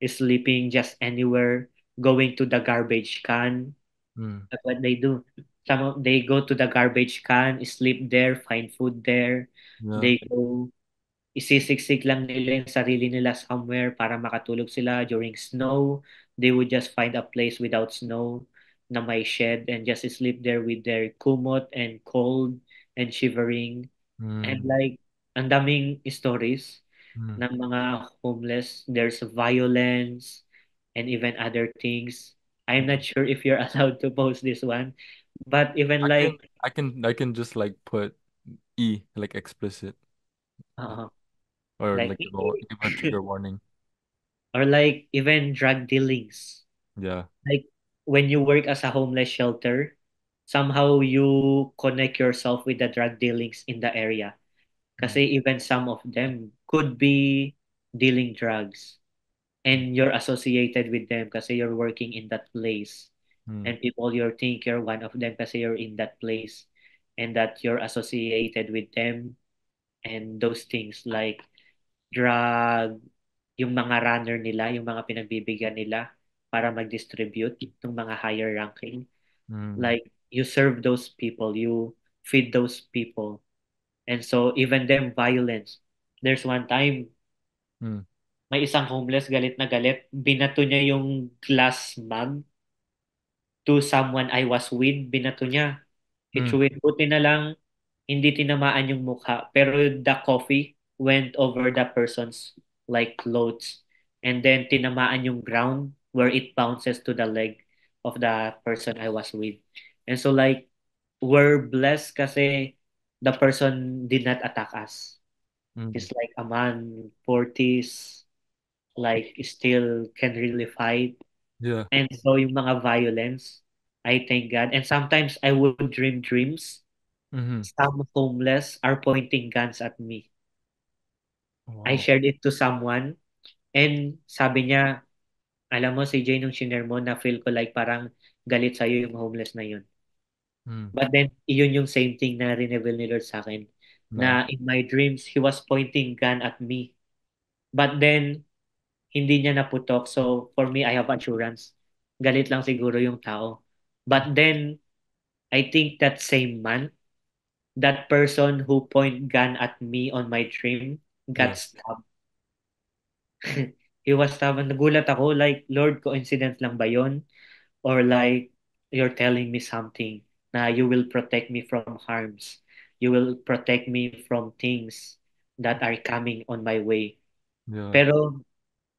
S2: sleeping just anywhere, going to the garbage can.
S1: Mm.
S2: That's what they do. They go to the garbage can, sleep there, find food there.
S1: Yeah.
S2: They go isisiksik lang nila yung sarili nila somewhere para makatulog sila during snow. They would just find a place without snow na may shed and just sleep there with their kumot and cold and shivering. And
S1: Mm.
S2: like, ang daming stories
S1: Mm.
S2: ng mga homeless. There's violence and even other things. I'm not sure if you're allowed to post this one, but even
S1: I can
S2: like,
S1: I can just like put E like explicit
S2: uh,
S1: or
S2: like,
S1: like give a trigger warning.
S2: or like even drug dealings.
S1: Yeah.
S2: Like when you work as a homeless shelter, somehow you connect yourself with the drug dealings in the area.
S1: Mm.
S2: Kasi even some of them could be dealing drugs and you're associated with them kasi you're working in that place.
S1: Mm.
S2: And people you think you're one of them kasi you're in that place and that you're associated with them and those things like drug, yung mga runner nila, yung mga pinagbibigyan nila para mag-distribute ng mga higher ranking.
S1: Mm.
S2: Like, you serve those people, you feed those people. And so, even them, violence. There's one time,
S1: Mm.
S2: may isang homeless, galit na galit, binato niya yung glass mug to someone I was with, binato niya. He
S1: Mm.
S2: threw it. Buti na lang, hindi tinamaan yung mukha. Pero the coffee went over the person's like clothes. And then tinamaan yung ground where it bounces to the leg of the person I was with. And so like, we're blessed kasi the person did not attack us.
S1: Mm.
S2: He's like a man, 40s, like still can really fight.
S1: Yeah.
S2: And so yung mga violence, I thank God. And sometimes I would dream dreams.
S1: Mm-hmm.
S2: Some homeless are pointing guns at me. I
S1: Wow.
S2: shared it to someone and sabi niya, alam mo CJ nung shinare mo na feel ko like parang galit sa'yo yung homeless na yun.
S1: Mm.
S2: But then, iyon yung same thing na rin-reveal ni Lord sa akin.
S1: No.
S2: Na in my dreams, He was pointing gun at me. But then, hindi niya naputok. So, for me, I have assurance. Galit lang siguro yung tao. But then, I think that same man, that person who point gun at me on my dream, got
S1: Yeah.
S2: stabbed. He was stabbed. Nagulat ako, like, Lord, coincidence lang ba yon? Or like, you're telling me something na you will protect me from harms. You will protect me from things that are coming on my way.
S1: Yeah.
S2: Pero,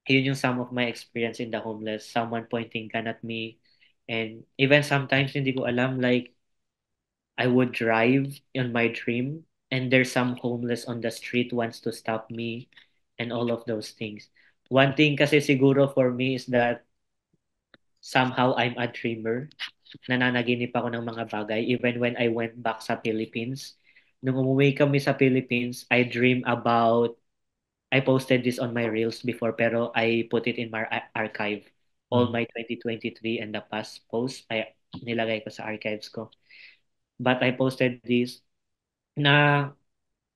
S2: yun yung some of my experience in the homeless. Someone pointing gun at me. And even sometimes, hindi ko alam, like, I would drive in my dream and there's some homeless on the street wants to stop me and all of those things. One thing kasi siguro for me is that somehow I'm a dreamer. Nananaginip ako ng mga bagay even when I went back sa Philippines. Nung umuwi kami sa Philippines, I dream about I posted this on my reels before pero I put it in my archive. All
S1: Mm.
S2: my 2023 and the past posts ay nilagay ko sa archives ko. But I posted this na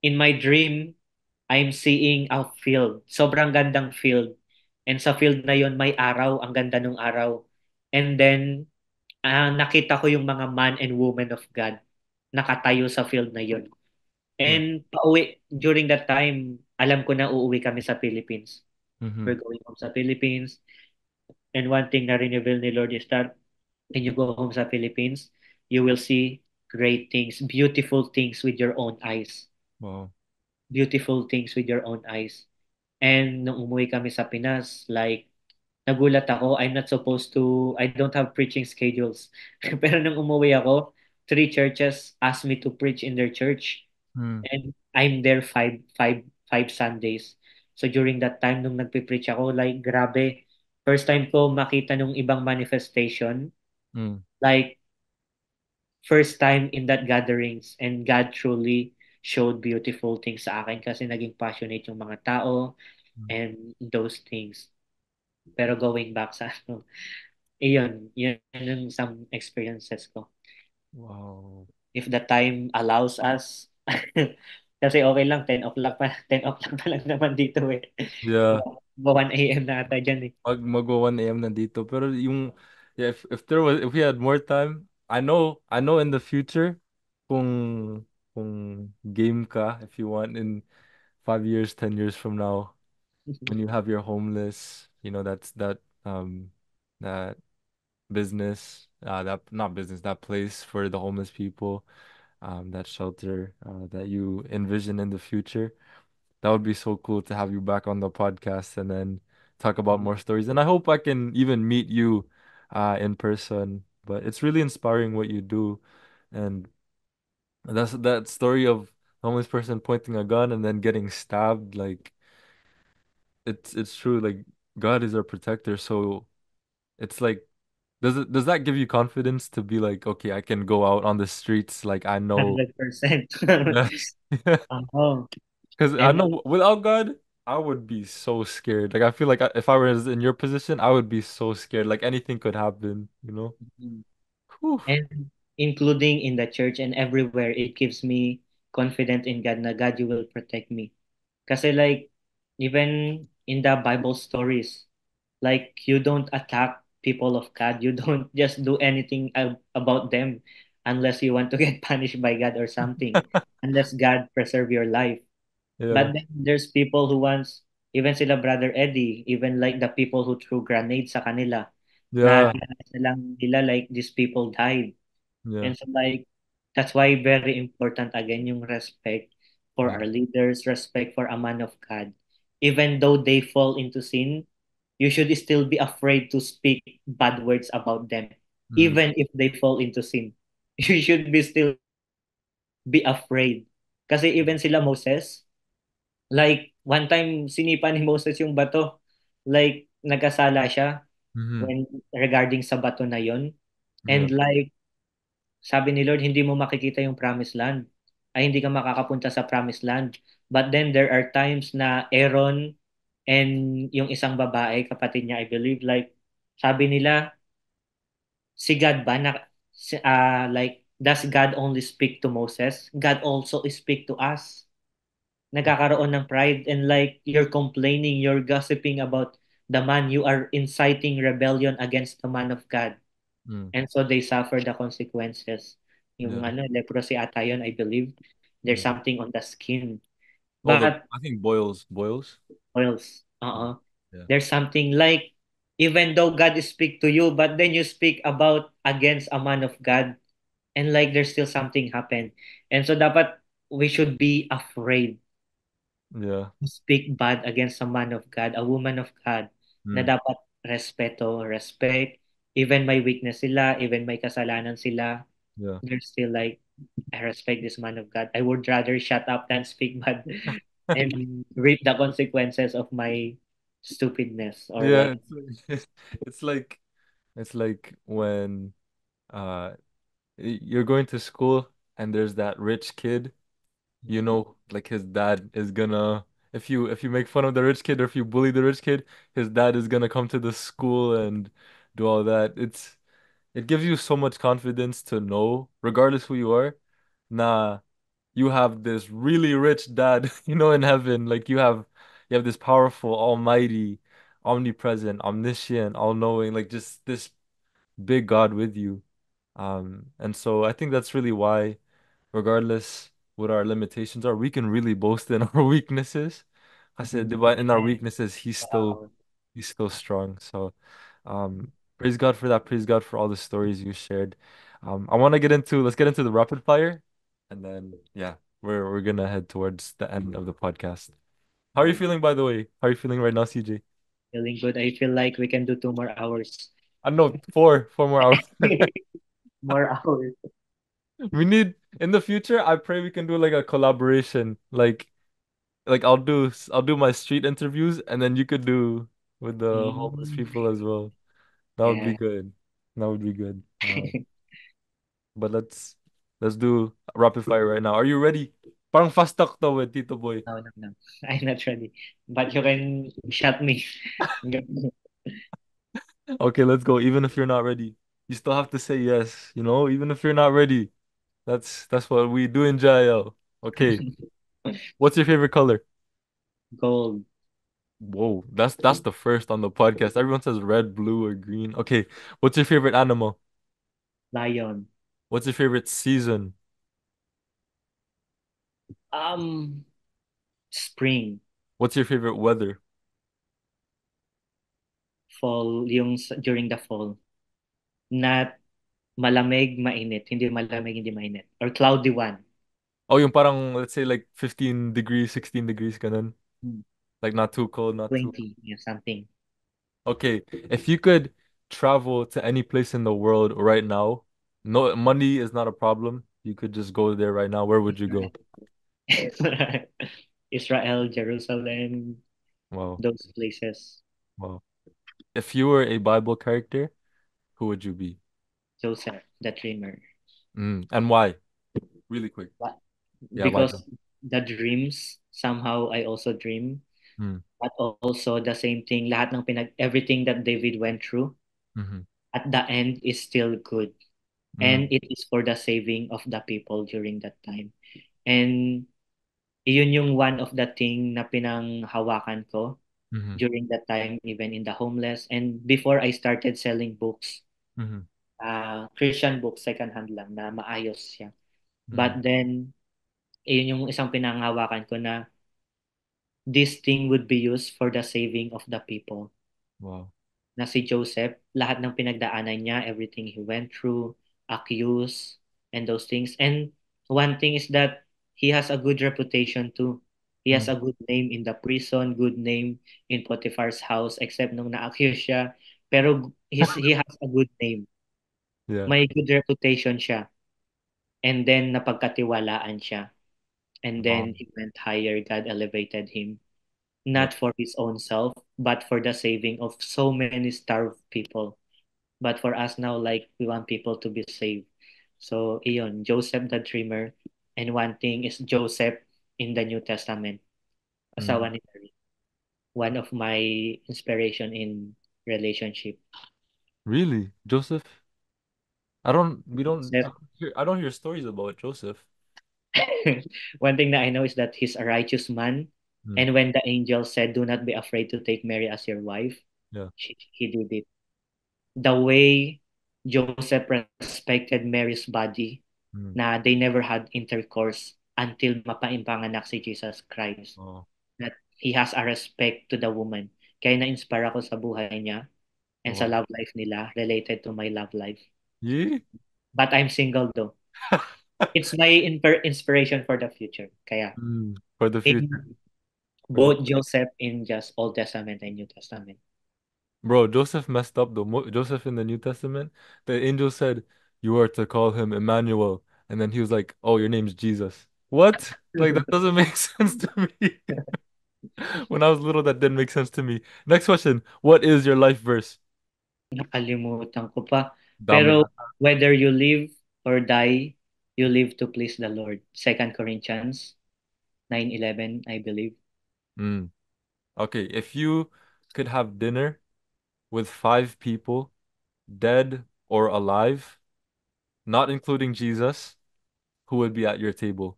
S2: in my dream, I'm seeing a field. Sobrang gandang field. And sa field na yon may araw. Ang ganda ng araw. And then, nakita ko yung mga man and woman of God nakatayo sa field na yon.
S1: Yeah.
S2: And pauwi, during that time, alam ko na uuwi kami sa Philippines.
S1: Mm-hmm.
S2: We're going home sa Philippines. And one thing na reveal ni Lord is that when you go home sa Philippines, you will see great things, beautiful things with your own eyes.
S1: Wow.
S2: Beautiful things with your own eyes. And nung umuwi kami sa Pinas, like, nagulat ako, I'm not supposed to, I don't have preaching schedules. Pero nung umuwi ako, three churches asked me to preach in their church.
S1: Mm.
S2: And I'm there five Sundays. So during that time, nung nagpe-preach ako, like, grabe. First time ko makita nung ibang manifestation.
S1: Mm.
S2: Like, first time in that gatherings and God truly showed beautiful things sa akin kasi naging passionate yung mga tao
S1: Mm.
S2: and those things. Pero going back sa ano, yun yung some experiences ko.
S1: Wow.
S2: If the time allows us, kasi okay lang, 10 o'clock pa, 10 o'clock pa lang naman dito eh.
S1: Yeah.
S2: 1 a.m. na ata dyan eh.
S1: Mag 1 a.m. nandito. Pero yung yeah, if there was if we had more time, I know in the future, kung game ka, if you want, in 5 years, 10 years from now, when you have your homeless, that business, that not business, that place for the homeless people, that shelter, that you envision in the future. That would be so cool to have you back on the podcast and then talk about more stories. And I hope I can even meet you in person. But it's really inspiring what you do. And that's that story of homeless person pointing a gun and then getting stabbed. Like it's true. Like God is our protector. So it's like does that give you confidence to be like, okay, I can go out on the streets, like I know.
S2: 100%.
S1: Yes.
S2: Oo.
S1: Because I
S2: And
S1: know without God, I would be so scared. Like I feel like if I was in your position, I would be so scared. Like anything could happen, you know? Whew.
S2: and including in the church and everywhere, it gives me confidence in God na God, you will protect me. Kasi like, even in the Bible stories, like you don't attack people of God. You don't just do anything about them unless you want to get punished by God or something, unless God preserve your life.
S1: Yeah.
S2: But then there's people who wants, even sila Brother Eddie, even like the people who threw grenades sa kanila, na
S1: Yeah.
S2: realize na lang nila like these people died.
S1: Yeah.
S2: And so like, that's why very important again yung respect for
S1: Yeah.
S2: our leaders, respect for a man of God. Even though they fall into sin, you should still be afraid to speak bad words about them.
S1: Mm.
S2: Even if they fall into sin. You should be still be afraid. Kasi even sila Moses, like, one time sinipa ni Moses yung bato. Like, nagkasala siya
S1: Mm-hmm.
S2: when regarding sa bato na yon.
S1: Yeah.
S2: And like, sabi ni Lord, hindi mo makikita yung promised land. Ay, hindi ka makakapunta sa promised land. But then there are times na Aaron and yung isang babae, kapatid niya, I believe, like, sabi nila, si God ba, like, does God only speak to Moses? God also speak to us. Nagkakaroon ng pride and like you're complaining, you're gossiping about the man, you are inciting rebellion against the man of God.
S1: Mm.
S2: And so they suffer the consequences. Yung
S1: Yeah.
S2: ano, leprosy ata yun, I believe. There's
S1: Yeah.
S2: something on the skin.
S1: Oh, the
S2: But
S1: I think boils. Boils.
S2: oils,
S1: Yeah. Yeah.
S2: there's something like, even though God speak to you, but then you speak about against a man of God, and like there's still something happen. And so dapat we should be afraid
S1: Yeah.
S2: speak bad against a man of God, a woman of God, na
S1: Mm.
S2: dapat respeto, respect, even may weakness sila, even may kasalanan sila,
S1: Yeah.
S2: they're still like, I respect this man of God. I would rather shut up than speak bad and reap the consequences of my stupidness or what.
S1: Yeah. It's like it's like when uh you're going to school and there's that rich kid, like his dad is gonna if you make fun of the rich kid or if you bully the rich kid, his dad is gonna come to the school and do all that. It gives you so much confidence to know, regardless who you are, nah, you have this really rich dad, in heaven. Like you have this powerful, almighty, omnipresent, omniscient, all-knowing, like just this big God with you. And so I think that's really why, regardless what our limitations are, we can really boast in our weaknesses. I said,
S2: Mhm.
S1: but in our
S2: And,
S1: weaknesses, he's still
S2: wow,
S1: he's still strong. So, praise God for that. Praise God for all the stories you shared. Let's get into the rapid fire, and then yeah, we're gonna head towards the end of the podcast. How are you
S2: wow,
S1: feeling, by the way? How are you feeling right now, CJ?
S2: feeling good. I feel like we can do 2 more hours.
S1: I know four more hours.
S2: More hours.
S1: We need in the future. I pray we can do like a collaboration. Like I'll do my street interviews, and then you could do with the homeless
S2: Mm,
S1: people as well. That would be
S2: yeah.
S1: good. That would be good. But let's do rapid fire right now. Are you ready? Parang fast talk to with Tito Boy.
S2: No, no, no. I'm not ready. But you can shut me.
S1: Okay, let's go. Even if you're not ready, you still have to say yes, even if you're not ready. That's what we do in JL. Okay. What's your favorite color?
S2: Gold,
S1: Whoa, that's the first on the podcast. Everyone says red, blue, or green. Okay. What's your favorite animal?
S2: lion,
S1: What's your favorite season?
S2: Um, Spring,
S1: What's your favorite weather?
S2: fall, during the fall. Not malamig, mainit. Hindi malamig, hindi mainit. Or cloudy one.
S1: Oh, yung parang, let's say like 15 degrees, 16 degrees, ganun. Like not too cold, not too.
S2: 20, yeah, something.
S1: Okay, if you could travel to any place in the world right now, no money is not a problem. You could just go there right now. Where would you go?
S2: Israel, Jerusalem,
S1: Wow.
S2: those places.
S1: Wow. If you were a Bible character, who would you be?
S2: Joseph, the dreamer.
S1: And why? Really quick.
S2: But
S1: Yeah, why
S2: because
S1: Joe?
S2: the dreams, somehow I also dream.
S1: Mm,
S2: But also the same thing, everything that David went through,
S1: mm-hmm,
S2: at the end is still good.
S1: mm,
S2: And it is for the saving of the people during that time. And iyon yung one of the thing na pinanghawakan ko
S1: mm-hmm,
S2: during that time, even in the homeless. And before I started selling books,
S1: mm-hmm,
S2: Christian books, second hand lang, na maayos siya.
S1: mm-hmm.
S2: But then, iyon yung isang pinanghawakan ko na this thing would be used for the saving of the people.
S1: Wow.
S2: Na si Joseph, lahat ng pinagdaanan niya, everything he went through, accused, and those things. And one thing is that he has a good reputation too. He has
S1: Mm.
S2: a good name in the prison, good name in Potiphar's house, except nung na-accuse siya. Pero he has a good name.
S1: Yeah.
S2: May good reputation siya. And then napagkatiwalaan siya. And
S1: Wow.
S2: then he went higher. God elevated him.
S1: Yep.
S2: Not for his own self, but for the saving of so many starved people. But for us now, like, we want people to be saved. So, iyon, Joseph the dreamer. And one thing is Joseph in the New Testament.
S1: Mm.
S2: Asawa ni Mary. One of my inspiration in relationship.
S1: Really? Joseph?
S2: Joseph.
S1: I don't hear stories about Joseph.
S2: One thing that I know is that he's a righteous man.
S1: Mm.
S2: And when the angel said, "Do not be afraid to take Mary as your wife,"
S1: Yeah.
S2: he did it. The way Joseph respected Mary's body,
S1: Mm.
S2: na they never had intercourse until mapaimpanganak si Jesus Christ.
S1: Oh.
S2: That he has a respect to the woman. Kaya na-inspire ako sa buhay niya and sa
S1: Wow.
S2: love life nila related to my love life.
S1: Yeah.
S2: But I'm single though. It's my inspiration for the future. Kaya
S1: For the future.
S2: in
S1: For the
S2: both Joseph in just Old Testament and New Testament.
S1: Bro, Joseph messed up though. Joseph in the New Testament, the angel said, "You are to call him Emmanuel," and then he was like, "Oh, your name's Jesus." What? Like that doesn't make sense to me. When I was little, that didn't make sense to me. Next question. What is your life verse?
S2: Nakalimutan ko pa.
S1: Dami
S2: Pero
S1: ata.
S2: whether you live or die, you live to please the Lord. Second Corinthians 9:11, I believe.
S1: Mm. Okay, if you could have dinner with five people, dead or alive, not including Jesus, who would be at your table?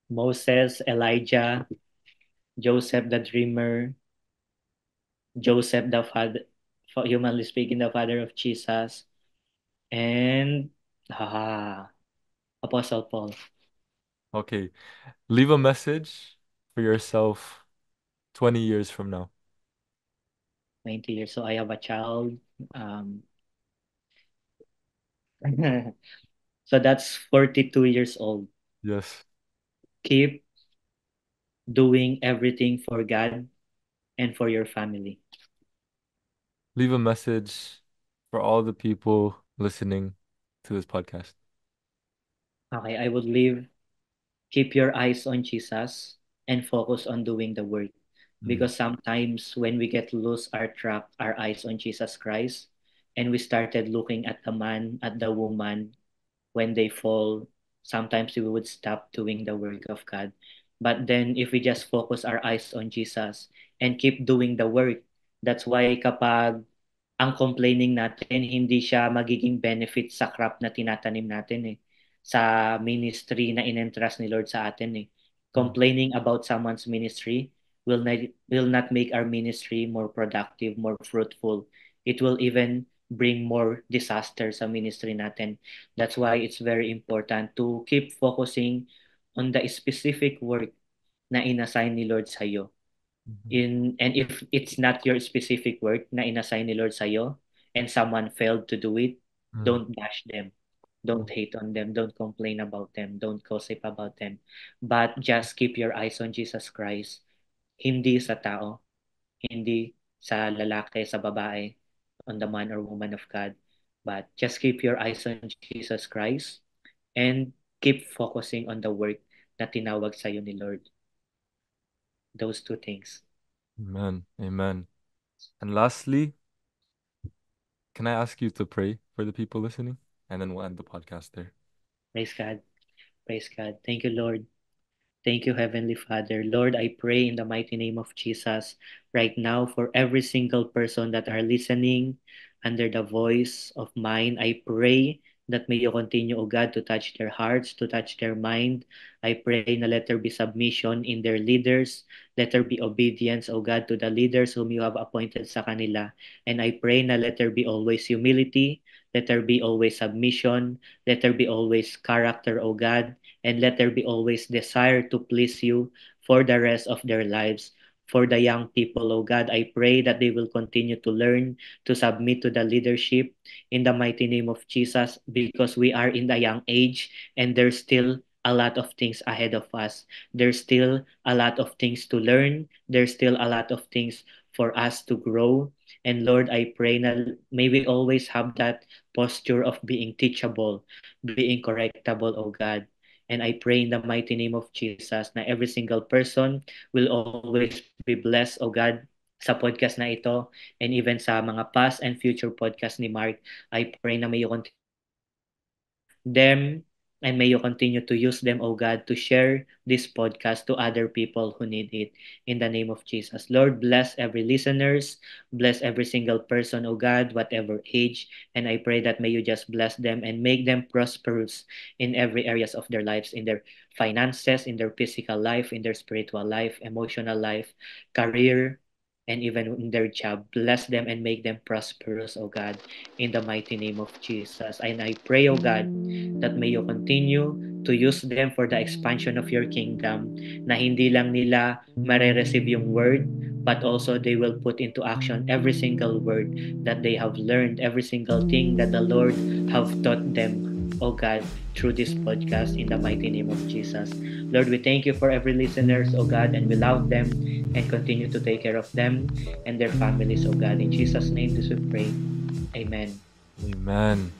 S2: Moses, Elijah, Joseph the dreamer, Joseph the father, humanly speaking, the father of Jesus, and Apostle Paul.
S1: Okay, leave a message for yourself 20 years from now.
S2: 90 years. So I have a child. Um, so that's 42 years old.
S1: Yes.
S2: Keep doing everything for God and for your family.
S1: Leave a message for all the people listening to this podcast.
S2: Okay, I would leave. Keep your eyes on Jesus and focus on doing the work.
S1: Mm,
S2: Because sometimes when we get lose our track, our eyes on Jesus Christ, and we started looking at the man, at the woman, when they fall, sometimes we would stop doing the work of God. But then if we just focus our eyes on Jesus and keep doing the work, that's why kapag ang complaining natin, hindi siya magiging benefit sa crop na tinatanim natin eh. Sa ministry na in-entrust ni Lord sa atin eh.
S1: mm,
S2: Complaining about someone's ministry will not make our ministry more productive, more fruitful. It will even bring more disaster sa ministry natin. That's why it's very important to keep focusing on the specific work na inassign ni Lord sa'yo.
S1: Mhm.
S2: And if it's not your specific work na inassign ni Lord sa'yo and someone failed to do it,
S1: Mm.
S2: don't bash them. Don't hate on them. Don't complain about them. Don't gossip about them. But just keep your eyes on Jesus Christ. Hindi sa tao, hindi sa lalaki, sa babae, on the man or woman of God. But just keep your eyes on Jesus Christ and keep focusing on the work na tinawag sa'yo ni Lord. Those two things.
S1: Amen. Amen. And lastly, can I ask you to pray for the people listening? And then we'll end the podcast there.
S2: Praise God. Praise God. Thank you, Lord. Thank you, Heavenly Father. Lord, I pray in the mighty name of Jesus right now for every single person that are listening under the voice of mine. I pray that may you continue, O God, to touch their hearts, to touch their mind. I pray na let there be submission in their leaders. Let there be obedience, O God, to the leaders whom you have appointed sa kanila. And I pray na let there be always humility. Let there be always submission. Let there be always character, O God, and let there be always desire to please you for the rest of their lives. For the young people, oh God, I pray that they will continue to learn to submit to the leadership in the mighty name of Jesus, because we are in the young age and there's still a lot of things ahead of us. There's still a lot of things to learn. There's still a lot of things for us to grow. And Lord, I pray na may we always have that posture of being teachable, being correctable, oh God. And I pray in the mighty name of Jesus na every single person will always be blessed, O God, sa podcast na ito and even sa mga past and future podcast ni Mark. I pray na may you continue to bless them and may you continue to use them, O God, to share this podcast to other people who need it. In the name of Jesus. Lord, bless every listeners, bless every single person, O God, whatever age. And I pray that may you just bless them and make them prosperous in every areas of their lives, in their finances, in their physical life, in their spiritual life, emotional life, career, and even in their job. Bless them and make them prosperous, O God, in the mighty name of Jesus. And I pray, O God, that may you continue to use them for the expansion of your kingdom, na hindi lang nila mare-receive yung word, but also they will put into action every single word that they have learned, every single thing that the Lord have taught them, oh God, through this podcast in the mighty name of Jesus. Lord, we thank you for every listeners, oh God, and we love them and continue to take care of them and their families, oh God. In Jesus' name, this we pray. Amen.
S1: Amen.